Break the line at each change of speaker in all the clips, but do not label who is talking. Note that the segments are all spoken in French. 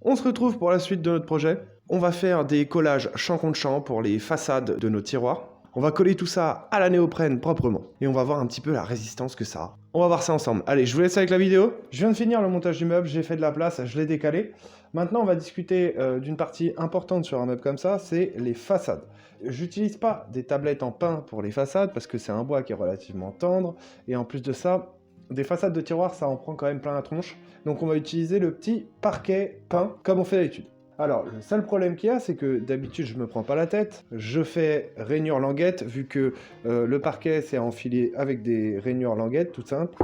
On se retrouve pour la suite de notre projet. On va faire des collages champ contre champ pour les façades de nos tiroirs. On va coller tout ça à la néoprène proprement et on va voir un petit peu la résistance que ça a. On va voir ça ensemble. Allez, je vous laisse avec la vidéo. Je viens de finir le montage du meuble, j'ai fait de la place, je l'ai décalé. Maintenant, on va discuter d'une partie importante sur un meuble comme ça, c'est les façades. J'utilise pas des tablettes en pin pour les façades parce que c'est un bois qui est relativement tendre et en plus de ça, des façades de tiroirs, ça en prend quand même plein la tronche. Donc on va utiliser le petit parquet peint comme on fait d'habitude. Alors, le seul problème qu'il y a, c'est que d'habitude, je me prends pas la tête. Je fais rainure languette, vu que le parquet, c'est enfilé avec des rainures languettes, tout simple.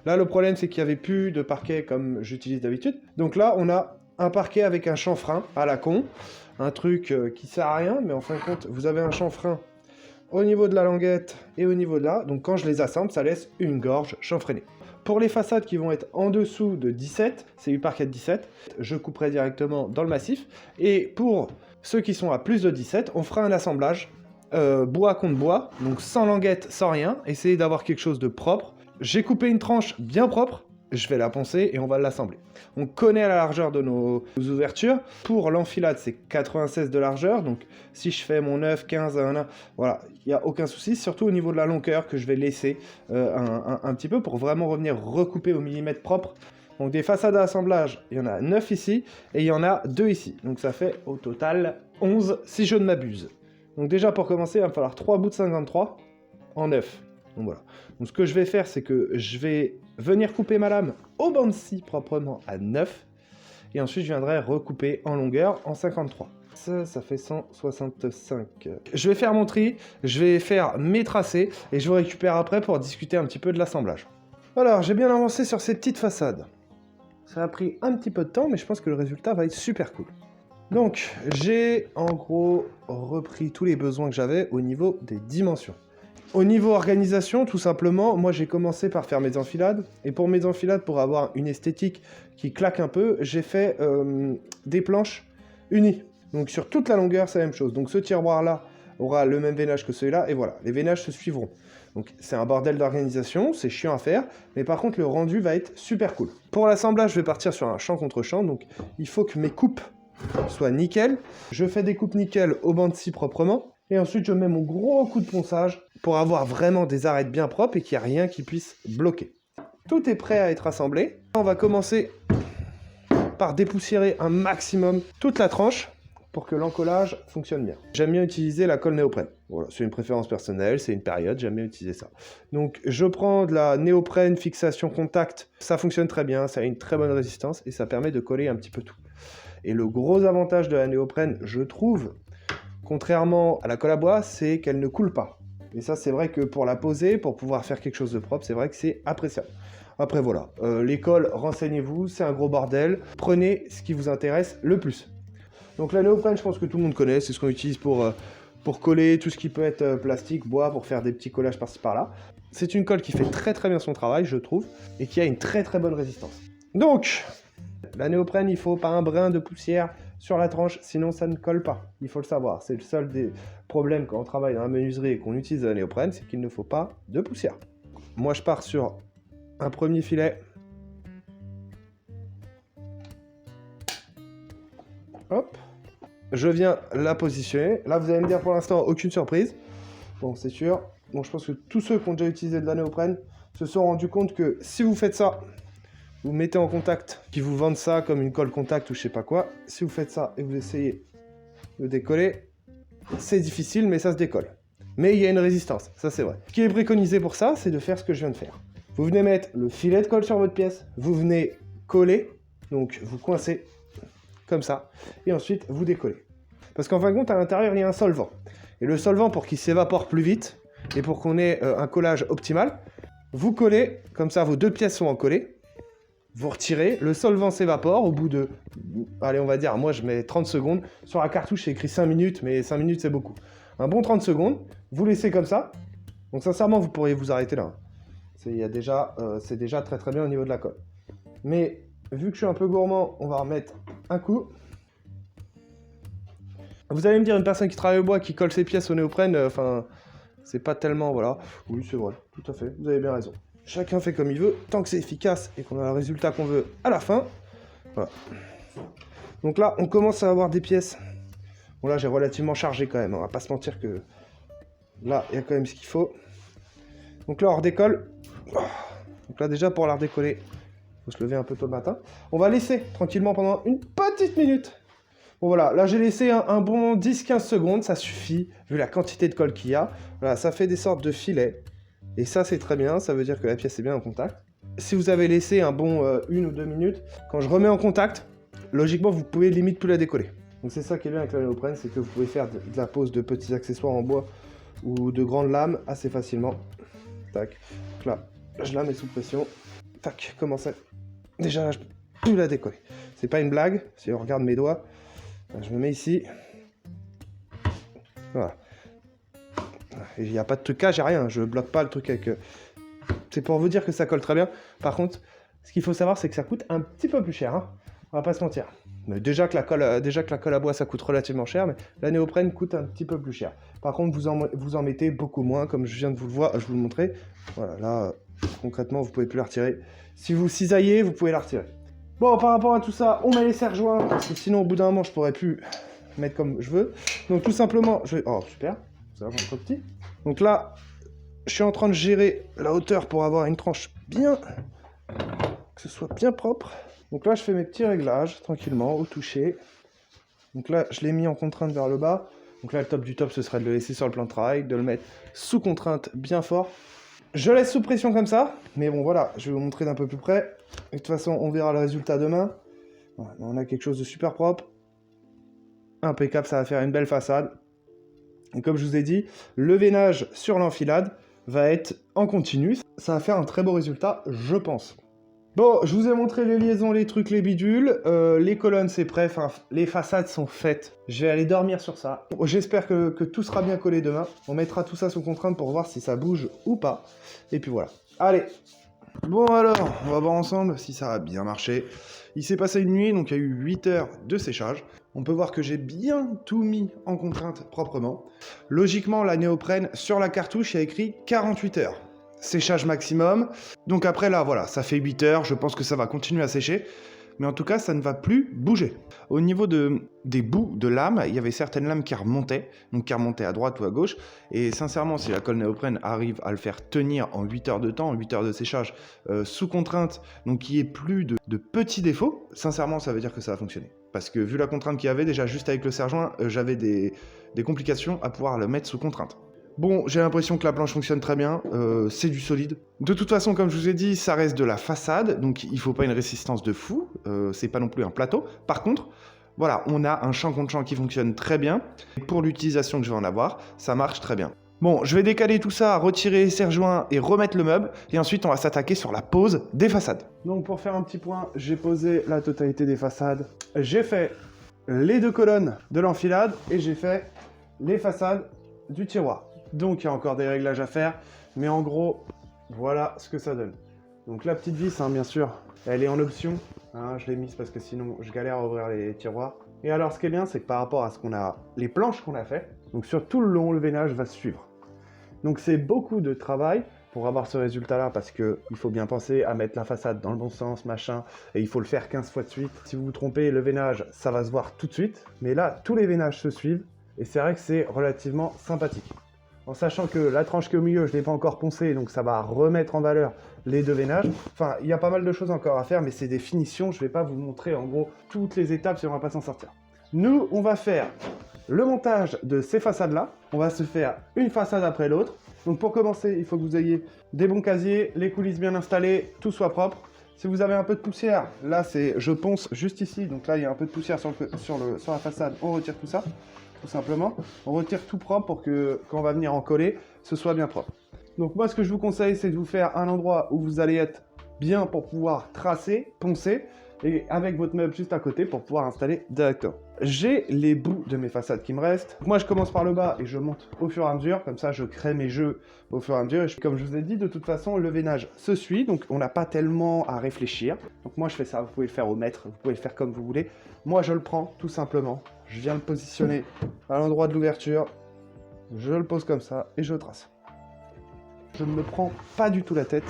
Là, le problème, c'est qu'il n'y avait plus de parquet comme j'utilise d'habitude. Donc là, on a un parquet avec un chanfrein à la con. Un truc qui sert à rien, mais en fin de compte, vous avez un chanfrein au niveau de la languette et au niveau de là. Donc quand je les assemble, ça laisse une gorge chanfreinée. Pour les façades qui vont être en dessous de 17, c'est du parquet de 17, je couperai directement dans le massif. Et pour ceux qui sont à plus de 17, on fera un assemblage bois contre bois, donc sans languette, sans rien. Essayez d'avoir quelque chose de propre. J'ai coupé une tranche bien propre, je vais la poncer et on va l'assembler. On connaît la largeur de nos ouvertures. Pour l'enfilade, c'est 96 de largeur. Donc si je fais mon 9, 15, 1, voilà, il n'y a aucun souci. Surtout au niveau de la longueur que je vais laisser un petit peu pour vraiment revenir recouper au millimètre propre. Donc des façades à assemblage, il y en a 9 ici et il y en a 2 ici. Donc ça fait au total 11 si je ne m'abuse. Donc déjà pour commencer, il va me falloir 3 bouts de 53 en 9. Donc voilà. Donc ce que je vais faire, c'est que je vais venir couper ma lame au banc de scie proprement à 9. Et ensuite, je viendrai recouper en longueur en 53. Ça fait 165. Je vais faire mon tri, je vais faire mes tracés et je vous récupère après pour discuter un petit peu de l'assemblage. Alors, j'ai bien avancé sur ces petites façades. Ça a pris un petit peu de temps, mais je pense que le résultat va être super cool. Donc, j'ai en gros repris tous les besoins que j'avais au niveau des dimensions. Au niveau organisation, tout simplement, moi j'ai commencé par faire mes enfilades. Et pour mes enfilades, pour avoir une esthétique qui claque un peu, j'ai fait des planches unies. Donc sur toute la longueur, c'est la même chose. Donc ce tiroir-là aura le même veinage que celui-là. Et voilà, les veinages se suivront. Donc c'est un bordel d'organisation, c'est chiant à faire. Mais par contre, le rendu va être super cool. Pour l'assemblage, je vais partir sur un champ contre champ. Donc il faut que mes coupes soient nickel. Je fais des coupes nickel au banc de scie proprement. Et ensuite, je mets mon gros coup de ponçage pour avoir vraiment des arêtes bien propres et qu'il n'y a rien qui puisse bloquer. Tout est prêt à être assemblé. On va commencer par dépoussiérer un maximum toute la tranche pour que l'encollage fonctionne bien. J'aime bien utiliser la colle néoprène. Voilà, c'est une préférence personnelle, c'est une période, j'aime bien utiliser ça. Donc, je prends de la néoprène fixation contact. Ça fonctionne très bien, ça a une très bonne résistance et ça permet de coller un petit peu tout. Et le gros avantage de la néoprène, je trouve, contrairement à la colle à bois, c'est qu'elle ne coule pas. Et ça, c'est vrai que pour la poser, pour pouvoir faire quelque chose de propre, c'est vrai que c'est appréciable. Après, voilà. L'école, renseignez-vous, c'est un gros bordel. Prenez ce qui vous intéresse le plus. Donc la néoprène, je pense que tout le monde connaît. C'est ce qu'on utilise pour coller tout ce qui peut être plastique, bois, pour faire des petits collages par-ci par-là. C'est une colle qui fait très très bien son travail, je trouve, et qui a une très très bonne résistance. Donc, la néoprène, il faut pas un brin de poussière sur la tranche, sinon ça ne colle pas. Il faut le savoir. C'est le seul des problèmes quand on travaille dans la menuiserie et qu'on utilise la néoprène, c'est qu'il ne faut pas de poussière. Moi, je pars sur un premier filet. Hop. Je viens la positionner. Là, vous allez me dire pour l'instant, aucune surprise. Bon, c'est sûr. Bon, je pense que tous ceux qui ont déjà utilisé de la néoprène se sont rendus compte que si vous faites ça, vous mettez en contact, qui vous vendent ça comme une colle contact ou je sais pas quoi. Si vous faites ça et vous essayez de décoller, c'est difficile, mais ça se décolle. Mais il y a une résistance, ça c'est vrai. Ce qui est préconisé pour ça, c'est de faire ce que je viens de faire. Vous venez mettre le filet de colle sur votre pièce, vous venez coller, donc vous coincez comme ça, et ensuite vous décollez. Parce qu'en fin de compte, à l'intérieur, il y a un solvant. Et le solvant, pour qu'il s'évapore plus vite, et pour qu'on ait un collage optimal, vous collez, comme ça vos deux pièces sont encollées, vous retirez, le solvant s'évapore au bout de, allez on va dire, moi je mets 30 secondes, sur la cartouche c'est écrit 5 minutes, mais 5 minutes c'est beaucoup. Un bon 30 secondes, vous laissez comme ça, donc sincèrement vous pourriez vous arrêter là. C'est déjà très très bien au niveau de la colle. Mais vu que je suis un peu gourmand, on va remettre un coup. Vous allez me dire, une personne qui travaille au bois, qui colle ses pièces au néoprène, enfin, c'est pas tellement, voilà. Oui c'est vrai, tout à fait, vous avez bien raison. Chacun fait comme il veut, tant que c'est efficace et qu'on a le résultat qu'on veut à la fin. Voilà. Donc là, on commence à avoir des pièces. Bon là, j'ai relativement chargé quand même, on va pas se mentir que là, il y a quand même ce qu'il faut. Donc là, on redécolle. Donc là, déjà, pour la redécoller, il faut se lever un peu tôt le matin. On va laisser tranquillement pendant une petite minute. Bon voilà, là j'ai laissé un bon 10-15 secondes, ça suffit, vu la quantité de colle qu'il y a. Voilà, ça fait des sortes de filets. Et ça c'est très bien, ça veut dire que la pièce est bien en contact. Si vous avez laissé un bon 1 ou 2 minutes, quand je remets en contact, logiquement vous pouvez limite plus la décoller. Donc c'est ça qui est bien avec la néoprène, c'est que vous pouvez faire de la pose de petits accessoires en bois ou de grandes lames assez facilement. Tac, donc là, je la mets sous pression. Tac, comment ça? Déjà là, je peux plus la décoller. C'est pas une blague, si on regarde mes doigts. Je me mets ici. Voilà. Il n'y a pas de trucage, j'ai rien. Je bloque pas le truc avec... C'est pour vous dire que ça colle très bien. Par contre, ce qu'il faut savoir, c'est que ça coûte un petit peu plus cher. Hein. On va pas se mentir. Mais déjà que la colle à bois, ça coûte relativement cher. Mais la néoprène coûte un petit peu plus cher. Par contre, vous en mettez beaucoup moins. Comme je viens de vous le montrer. Voilà, là, concrètement, vous pouvez plus la retirer. Si vous cisaillez, vous pouvez la retirer. Bon, par rapport à tout ça, on met les serre-joints, parce que sinon, au bout d'un moment, je pourrais plus mettre comme je veux. Donc, tout simplement, je vais... Oh, super, ça va, trop petit. Donc là, je suis en train de gérer la hauteur pour avoir une tranche bien... que ce soit bien propre. Donc là, je fais mes petits réglages, tranquillement, au toucher. Donc là, je l'ai mis en contrainte vers le bas. Donc là, le top du top, ce serait de le laisser sur le plan de travail, de le mettre sous contrainte bien fort. Je laisse sous pression comme ça, mais bon voilà, je vais vous montrer d'un peu plus près. Et de toute façon, on verra le résultat demain. Voilà, on a quelque chose de super propre. Impeccable, ça va faire une belle façade. Et comme je vous ai dit, le veinage sur l'enfilade va être en continu. Ça va faire un très beau résultat, je pense. Bon, je vous ai montré les liaisons, les trucs, les bidules. Les colonnes, c'est prêt. Enfin, les façades sont faites. Je vais aller dormir sur ça. J'espère que tout sera bien collé demain. On mettra tout ça sous contrainte pour voir si ça bouge ou pas. Et puis voilà. Allez. Bon alors, on va voir ensemble si ça a bien marché. Il s'est passé une nuit, donc il y a eu 8 heures de séchage. On peut voir que j'ai bien tout mis en contrainte proprement. Logiquement, la néoprène, sur la cartouche, il y a écrit 48 heures. Séchage maximum. Donc après là, voilà, ça fait 8 heures. Je pense que ça va continuer à sécher. Mais en tout cas, ça ne va plus bouger. Au niveau des bouts de lames, il y avait certaines lames qui remontaient, donc qui remontaient à droite ou à gauche. Et sincèrement, si la colle néoprène arrive à le faire tenir en 8 heures de temps, 8 heures de séchage, sous contrainte, donc qu'il n'y ait plus de petits défauts, sincèrement, ça veut dire que ça va fonctionner. Parce que vu la contrainte qu'il y avait, déjà juste avec le serre-joint, j'avais des complications à pouvoir le mettre sous contrainte. Bon, j'ai l'impression que la planche fonctionne très bien, c'est du solide. De toute façon, comme je vous ai dit, ça reste de la façade, donc il faut pas une résistance de fou, c'est pas non plus un plateau. Par contre, voilà, on a un champ contre champ qui fonctionne très bien. Pour l'utilisation que je vais en avoir, ça marche très bien. Bon, je vais décaler tout ça, retirer les serre-joints et remettre le meuble, et ensuite on va s'attaquer sur la pose des façades. Donc pour faire un petit point, j'ai posé la totalité des façades. J'ai fait les 2 colonnes de l'enfilade, et j'ai fait les façades du tiroir. Donc il y a encore des réglages à faire, mais en gros, voilà ce que ça donne. Donc la petite vis, hein, bien sûr, elle est en option. Hein, je l'ai mise parce que sinon je galère à ouvrir les tiroirs. Et alors ce qui est bien, c'est que par rapport à ce qu'on a, les planches qu'on a fait, donc sur tout le long, le veinage va suivre. Donc c'est beaucoup de travail pour avoir ce résultat-là, parce qu'il faut bien penser à mettre la façade dans le bon sens, machin, et il faut le faire 15 fois de suite. Si vous vous trompez, le veinage, ça va se voir tout de suite. Mais là, tous les veinages se suivent, et c'est vrai que c'est relativement sympathique. En sachant que la tranche qui est au milieu, je ne l'ai pas encore poncée, donc ça va remettre en valeur les 2 veinages. Enfin, il y a pas mal de choses encore à faire, mais c'est des finitions. Je ne vais pas vous montrer en gros toutes les étapes si on ne va pas s'en sortir. Nous, on va faire le montage de ces façades-là. On va se faire une façade après l'autre. Donc pour commencer, il faut que vous ayez des bons casiers, les coulisses bien installées, tout soit propre. Si vous avez un peu de poussière, là c'est je ponce juste ici, donc là il y a un peu de poussière sur la façade, on retire tout ça. Tout simplement, on retire tout propre pour que quand on va venir en coller, ce soit bien propre. Donc moi ce que je vous conseille, c'est de vous faire un endroit où vous allez être bien pour pouvoir tracer, poncer, et avec votre meuble juste à côté pour pouvoir installer directement. J'ai les bouts de mes façades qui me restent. Moi je commence par le bas et je monte au fur et à mesure, comme ça je crée mes jeux au fur et à mesure. Et comme je vous ai dit, de toute façon le veinage se suit, donc on n'a pas tellement à réfléchir. Donc moi je fais ça, vous pouvez le faire au mètre, vous pouvez le faire comme vous voulez. Moi je le prends tout simplement, je viens le positionner à l'endroit de l'ouverture, je le pose comme ça et je trace. Je ne me prends pas du tout la tête,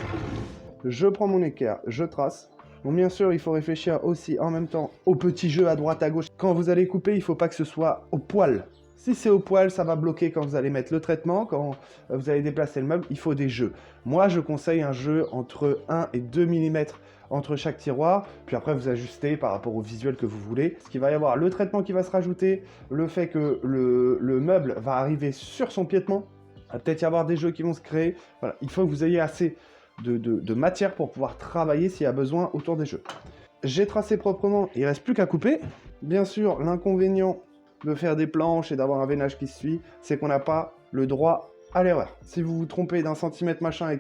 je prends mon équerre, je trace. Donc bien sûr, il faut réfléchir aussi en même temps aux petits jeux à droite, à gauche. Quand vous allez couper, il ne faut pas que ce soit au poil. Si c'est au poil, ça va bloquer quand vous allez mettre le traitement, quand vous allez déplacer le meuble, il faut des jeux. Moi, je conseille un jeu entre 1 et 2 mm entre chaque tiroir, puis après vous ajustez par rapport au visuel que vous voulez. Parce qu'il va y avoir le traitement qui va se rajouter, le fait que le meuble va arriver sur son piétement, il va peut-être y avoir des jeux qui vont se créer. Voilà, il faut que vous ayez assez de matière pour pouvoir travailler s'il y a besoin autour des jeux. J'ai tracé proprement, il ne reste plus qu'à couper. Bien sûr, l'inconvénient de faire des planches et d'avoir un veinage qui se suit, c'est qu'on n'a pas le droit à l'erreur. Si vous vous trompez d'un centimètre machin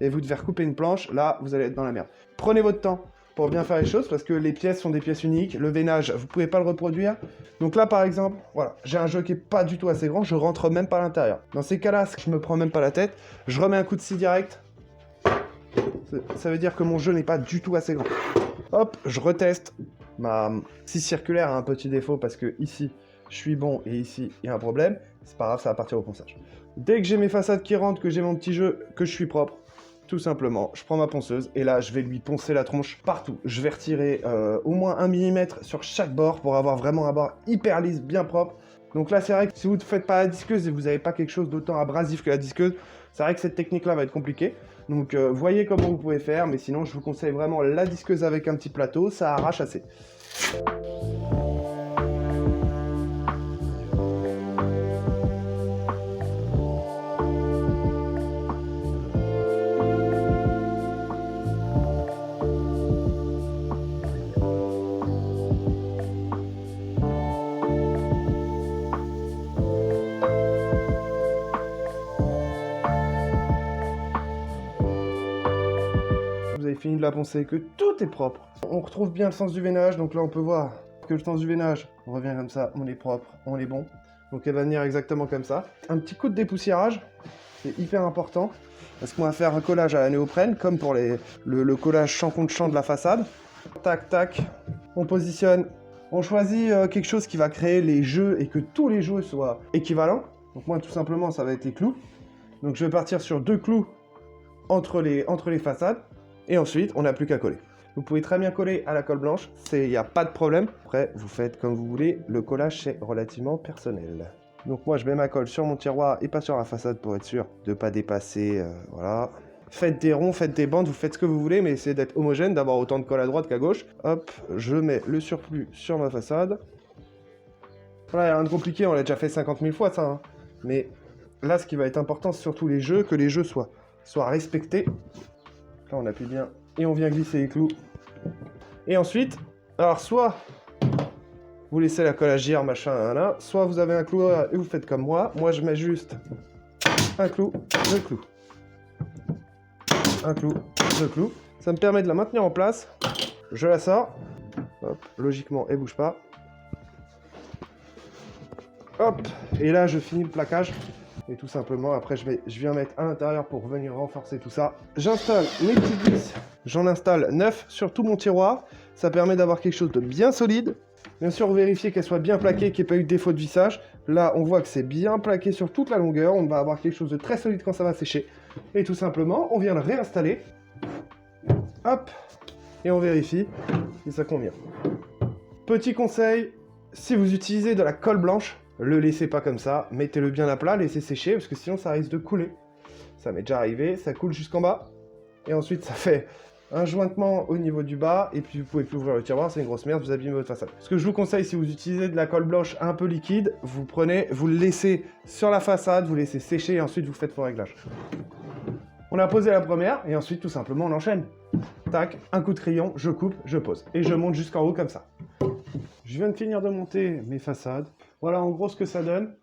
et vous devez recouper une planche, là, vous allez être dans la merde. Prenez votre temps pour bien faire les choses, parce que les pièces sont des pièces uniques. Le veinage, vous pouvez pas le reproduire. Donc là, par exemple, voilà, j'ai un jeu qui est pas du tout assez grand, je rentre même pas à l'intérieur. Dans ces cas-là, je me prends même pas la tête, je remets un coup de scie direct. Ça veut dire que mon jeu n'est pas du tout assez grand. Hop, je reteste. Ma scie circulaire a un petit défaut parce que ici, je suis bon et ici, il y a un problème. C'est pas grave, ça va partir au ponçage. Dès que j'ai mes façades qui rentrent, que j'ai mon petit jeu, que je suis propre, tout simplement, je prends ma ponceuse et là, je vais lui poncer la tronche partout. Je vais retirer au moins 1 mm sur chaque bord pour avoir vraiment un bord hyper lisse, bien propre. Donc là, c'est vrai que si vous ne faites pas la disqueuse et vous n'avez pas quelque chose d'autant abrasif que la disqueuse, c'est vrai que cette technique-là va être compliquée. Donc voyez comment vous pouvez faire, mais sinon, je vous conseille vraiment la disqueuse avec un petit plateau, ça arrache assez. Vous avez fini de la poncer, que tout est propre. On retrouve bien le sens du veinage, donc là on peut voir que le sens du veinage, on revient comme ça, on est propre, on est bon. Donc elle va venir exactement comme ça. Un petit coup de dépoussiérage, c'est hyper important, parce qu'on va faire un collage à la néoprène, comme pour le collage champ contre champ de la façade. Tac, tac, on positionne, on choisit quelque chose qui va créer les jeux et que tous les jeux soient équivalents. Donc moi tout simplement ça va être les clous. Donc je vais partir sur 2 clous entre les façades. Et ensuite, on n'a plus qu'à coller. Vous pouvez très bien coller à la colle blanche, il n'y a pas de problème. Après, vous faites comme vous voulez, le collage c'est relativement personnel. Donc moi, je mets ma colle sur mon tiroir et pas sur la façade pour être sûr de ne pas dépasser, voilà. Faites des ronds, faites des bandes, vous faites ce que vous voulez, mais essayez d'être homogène, d'avoir autant de colle à droite qu'à gauche. Hop, je mets le surplus sur ma façade. Voilà, il n'y a rien de compliqué, on l'a déjà fait 50 000 fois ça. Hein. Mais là, ce qui va être important, c'est surtout les jeux, que les jeux soient respectés. Là, on appuie bien et on vient glisser les clous. Et ensuite, alors soit vous laissez la colle agir, machin, là, soit vous avez un clou et vous faites comme moi. Moi, je mets juste un clou, deux clous. Un clou, deux clous. Ça me permet de la maintenir en place. Je la sors. Hop, logiquement, elle bouge pas. Hop, et là, je finis le plaquage. Et tout simplement, après, je viens mettre à l'intérieur pour venir renforcer tout ça. J'installe mes petites vis. J'en installe 9 sur tout mon tiroir. Ça permet d'avoir quelque chose de bien solide. Bien sûr, vérifiez qu'elle soit bien plaquée, qu'il n'y ait pas eu de défaut de vissage. Là, on voit que c'est bien plaqué sur toute la longueur. On va avoir quelque chose de très solide quand ça va sécher. Et tout simplement, on vient le réinstaller. Hop. Et on vérifie si ça convient. Petit conseil, si vous utilisez de la colle blanche, le laissez pas comme ça, mettez-le bien à plat, laissez sécher, parce que sinon ça risque de couler. Ça m'est déjà arrivé, ça coule jusqu'en bas, et ensuite ça fait un jointement au niveau du bas, et puis vous pouvez plus ouvrir le tiroir, c'est une grosse merde, vous abîmez votre façade. Ce que je vous conseille, si vous utilisez de la colle blanche un peu liquide, vous le laissez sur la façade, vous laissez sécher, et ensuite vous faites vos réglages. On a posé la première, et ensuite tout simplement on enchaîne. Tac, un coup de crayon, je coupe, je pose, et je monte jusqu'en haut comme ça. Je viens de finir de monter mes façades. Voilà en gros ce que ça donne.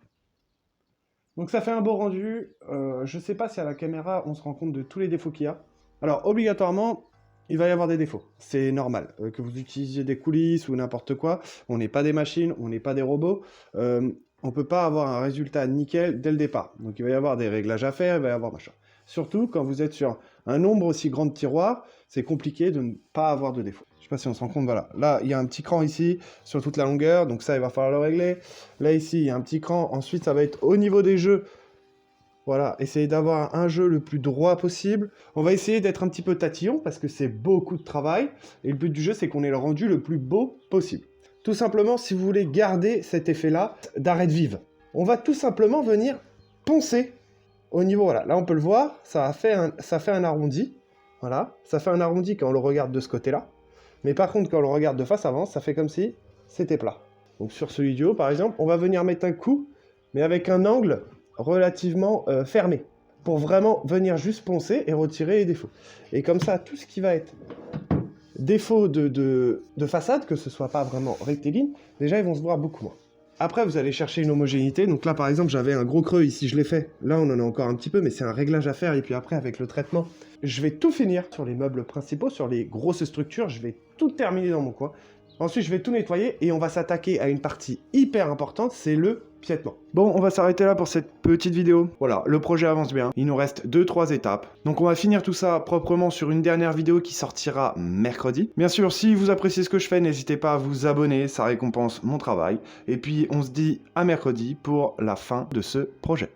Donc ça fait un beau rendu. Je ne sais pas si à la caméra on se rend compte de tous les défauts qu'il y a. Alors obligatoirement, il va y avoir des défauts. C'est normal. Que vous utilisiez des coulisses ou n'importe quoi. On n'est pas des machines, on n'est pas des robots. On ne peut pas avoir un résultat nickel dès le départ. Donc il va y avoir des réglages à faire, il va y avoir machin. Surtout quand vous êtes sur un nombre aussi grand de tiroirs, c'est compliqué de ne pas avoir de défaut. Je sais pas si on se rend compte, voilà. Là, il y a un petit cran ici, sur toute la longueur, donc ça, il va falloir le régler. Là, ici, il y a un petit cran. Ensuite, ça va être au niveau des jeux. Voilà, essayez d'avoir un jeu le plus droit possible. On va essayer d'être un petit peu tatillon parce que c'est beaucoup de travail. Et le but du jeu, c'est qu'on ait le rendu le plus beau possible. Tout simplement, si vous voulez garder cet effet-là d'arrêt de vive, on va tout simplement venir poncer au niveau, voilà. Là, on peut le voir, ça fait un arrondi. Voilà, ça fait un arrondi quand on le regarde de ce côté-là. Mais par contre, quand on le regarde de face avant, ça fait comme si c'était plat. Donc sur celui du haut, par exemple, on va venir mettre un coup, mais avec un angle relativement fermé, pour vraiment venir juste poncer et retirer les défauts. Et comme ça, tout ce qui va être défaut de façade, que ce soit pas vraiment rectiligne, déjà ils vont se voir beaucoup moins. Après, vous allez chercher une homogénéité. Donc là, par exemple, j'avais un gros creux ici, je l'ai fait. Là, on en a encore un petit peu, mais c'est un réglage à faire. Et puis après, avec le traitement, je vais tout finir sur les meubles principaux, sur les grosses structures. Je vais tout terminer dans mon coin. Ensuite, je vais tout nettoyer et on va s'attaquer à une partie hyper importante, c'est le piétement. Bon, on va s'arrêter là pour cette petite vidéo. Voilà, le projet avance bien. Il nous reste 2-3 étapes. Donc on va finir tout ça proprement sur une dernière vidéo qui sortira mercredi. Bien sûr, si vous appréciez ce que je fais, n'hésitez pas à vous abonner, ça récompense mon travail. Et puis, on se dit à mercredi pour la fin de ce projet.